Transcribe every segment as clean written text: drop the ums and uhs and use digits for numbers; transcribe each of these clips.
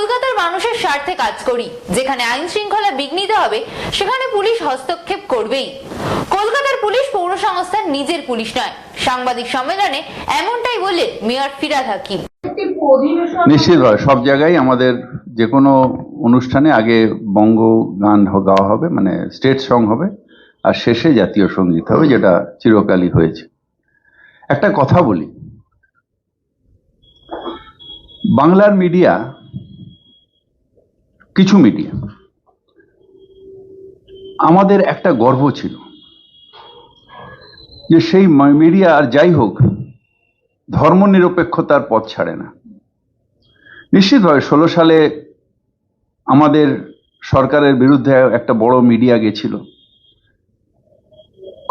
কলকাতার মানুষের স্বার্থে কাজ করি। যেখানে আইন শৃঙ্খলা বিঘ্নিত হবে সেখানে পুলিশ হস্তক্ষেপ করবেই। কলকাতার পুলিশ পৌর সংস্থার নিজের পুলিশ নয়। সাংবাদিক সম্মেলনে এমনটাই বললেন মেয়র ফিরহাদ হাকিম। নিশ্চিতভাবে সব জায়গায় আমাদের যে কোনো অনুষ্ঠানে আগে বঙ্গ গান গাওয়া হবে, মানে স্টেট সং হবে, আর শেষে জাতীয় সঙ্গীত হবে, যেটা চিরকালই হয়েছে। একটা কথা বলি, বাংলার মিডিয়া, কিছু মিডিয়া, আমাদের একটা গর্ব ছিল যে সেই মিডিয়া আর যাই হোক ধর্মনিরপেক্ষতার পথ ছাড়ে না। নিশ্চিতভাবে 16 সালে আমাদের সরকারের বিরুদ্ধে একটা বড় মিডিয়া গেছিল,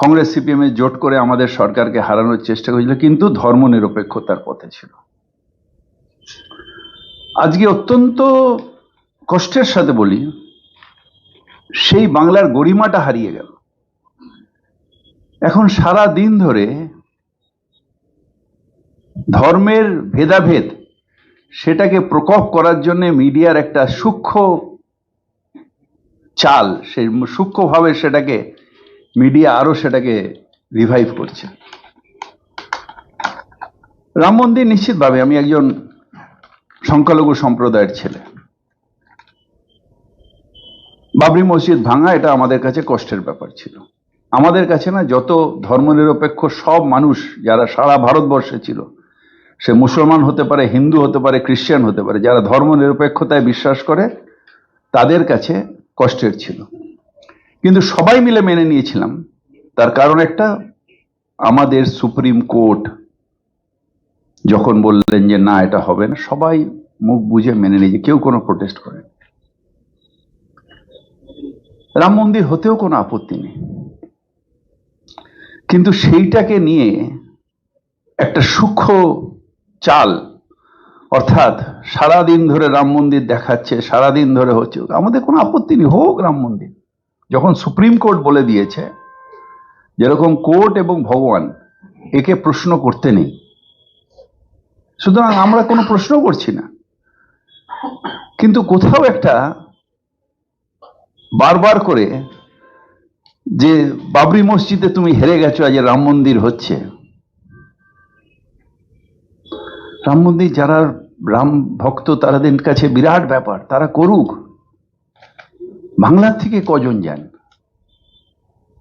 কংগ্রেস সিপিএম এর জোট করে আমাদের সরকারকে হারানোর চেষ্টা করেছিল, কিন্তু ধর্মনিরপেক্ষতার পথে ছিল। আজকে অত্যন্ত কষ্টের সাথে বলি, সেই বাংলার গরিমাটা হারিয়ে গেল। এখন সারা দিন ধরে ধর্মের ভেদাভেদ, সেটাকে প্রকোপ করার জন্য মিডিয়ার একটা সূক্ষ্ম চাল, সেই সূক্ষ্মভাবে সেটাকে মিডিয়া আরো সেটাকে রিভাইভ করছে। রাম মন্দির, নিশ্চিতভাবে আমি একজন সংখ্যালঘু সম্প্রদায়ের ছেলে, বাবরি মসজিদ ভাঙা এটা আমাদের কাছে কষ্টের ব্যাপার ছিল। আমাদের কাছে না, যত ধর্মনিরপেক্ষ সব মানুষ যারা সারা ভারতবর্ষে ছিল, সে মুসলমান হতে পারে, হিন্দু হতে পারে, খ্রিস্টান হতে পারে, যারা ধর্মনিরপেক্ষতায় বিশ্বাস করে, তাদের কাছে কষ্টের ছিল। কিন্তু সবাই মিলে মেনে নিয়েছিলাম। তার কারণ একটা, আমাদের সুপ্রিম কোর্ট যখন বললেন যে না এটা হবে না, সবাই মুখ বুঝে মেনে নিয়েছে, কেউ কোনো প্রোটেস্ট করেন। রাম মন্দির হতেও কোনো আপত্তি নেই, কিন্তু সেইটাকে নিয়ে একটা সূক্ষ্ম চাল, অর্থাৎ সারাদিন ধরে রাম মন্দির দেখাচ্ছে, সারাদিন ধরে হচ্ছে, আমাদের কোনো আপত্তি নেই, হোক রাম মন্দির। যখন সুপ্রিম কোর্ট বলে দিয়েছে, যেরকম কোর্ট এবং ভগবান একে প্রশ্ন করতে নেই, সুতরাং আমরা কোনো প্রশ্ন করছি না। কিন্তু কোথাও একটা বারবার করে যে বাবরি মসজিদে তুমি হেরে গেছো, আজ রাম মন্দির হচ্ছে। রাম মন্দির যারা রাম ভক্ত, তাদের কাছে বিরাট ব্যাপার, তারা করুক। বাংলার থেকে কজন যান?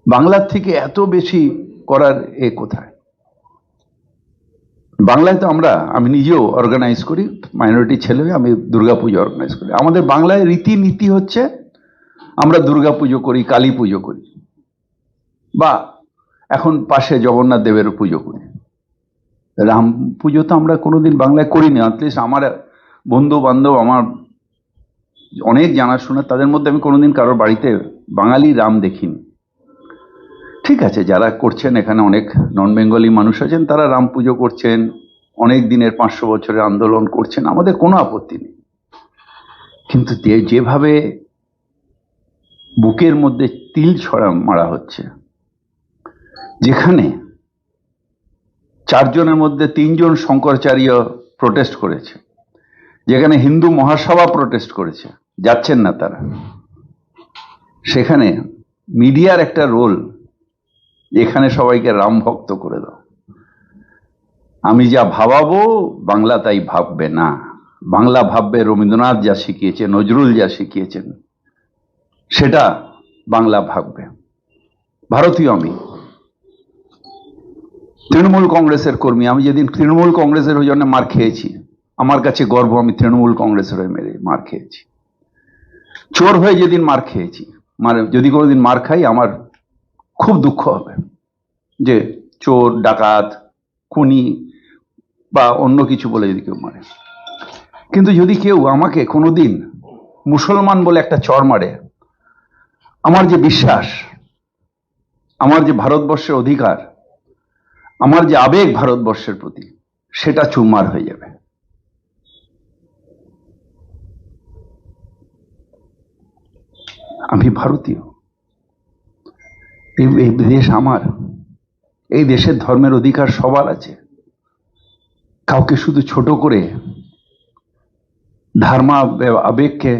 বাংলার থেকে এত বেশি করার এ কোথায়? বাংলায় তো আমি নিজেও অর্গানাইজ করি, মাইনরিটি ছেলে, আমি দুর্গাপুজো অর্গানাইজ করি। আমাদের বাংলায় রীতিনীতি হচ্ছে, আমরা দুর্গাপুজো করি, কালী পুজো করি, বা এখন পাশে জগন্নাথ দেবের পুজো করি। রাম পুজো তো আমরা কোনোদিন বাংলায় করিনি। অ্যাটলিস্ট আমার বন্ধু বান্ধব, আমার অনেক জানাশোনা, তাদের মধ্যে আমি কোনোদিন কারোর বাড়িতে বাঙালি রাম দেখিনি। ঠিক আছে, যারা করছেন, এখানে অনেক নন বেঙ্গলি মানুষ আছেন, তারা রাম পুজো করছেন, অনেক দিনের 500 বছরের আন্দোলন করছেন, আমাদের কোনো আপত্তি নেই। কিন্তু যেভাবে বুকের মধ্যে তিল ছড়া মারা হচ্ছে, যেখানে 4 জনের মধ্যে 3 জন শঙ্করাচার্য প্রোটেস্ট করেছে, যেখানে হিন্দু মহাসভা প্রোটেস্ট করেছে, যাচ্ছেন না তারা, সেখানে মিডিয়ার একটা রোল, এখানে সবাইকে রাম ভক্ত করে দাও। আমি যা ভাবাবো বাংলা তাই ভাববে না, বাংলা ভাববে রবীন্দ্রনাথ যা শিখিয়েছেন, নজরুল যা শিখিয়েছেন, সেটা বাংলা ভাববে। ভারতীয় আমি, তৃণমূল কংগ্রেসের কর্মী। আমি যেদিন তৃণমূল কংগ্রেসের ওই জন্য মার খেয়েছি, আমার কাছে গর্ব, আমি তৃণমূল কংগ্রেসের হয়ে মার খেয়েছি। চোর হয়ে যেদিন মার খেয়েছি, যদি কোনোদিন মার খাই, আমার খুব দুঃখ হবে যে চোর, ডাকাত, খুনি বা অন্য কিছু বলে যদি কেউ মারে। কিন্তু যদি কেউ আমাকে কোনোদিন মুসলমান বলে একটা চর মারে, আমার যে বিশ্বাস, আমার যে ভারতবর্ষের অধিকার, আমার যে আবেগ ভারতবর্ষের প্রতি, সেটা চুরমার হয়ে যাবে। আমি ভারতীয়, এই দেশ আমার, এই দেশের ধর্মের অধিকার সবার আছে। কাউকে শুধু ছোট করে ধর্মা আবেগকে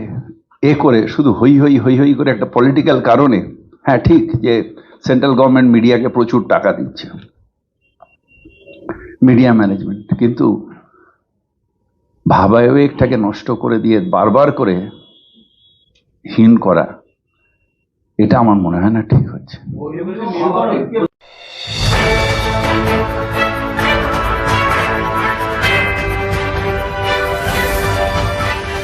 করে শুধু হই হই হই হই করে একটা পলিটিক্যাল কারণে, হ্যাঁ ঠিক যে সেন্ট্রাল গভর্নমেন্ট মিডিয়াকে প্রচুর টাকা দিচ্ছে, মিডিয়া ম্যানেজমেন্ট, কিন্তু ভাবাবেগটাকে নষ্ট করে দিয়ে বারবার করে হীন করা, এটা আমার মনে হয় না ঠিক হচ্ছে।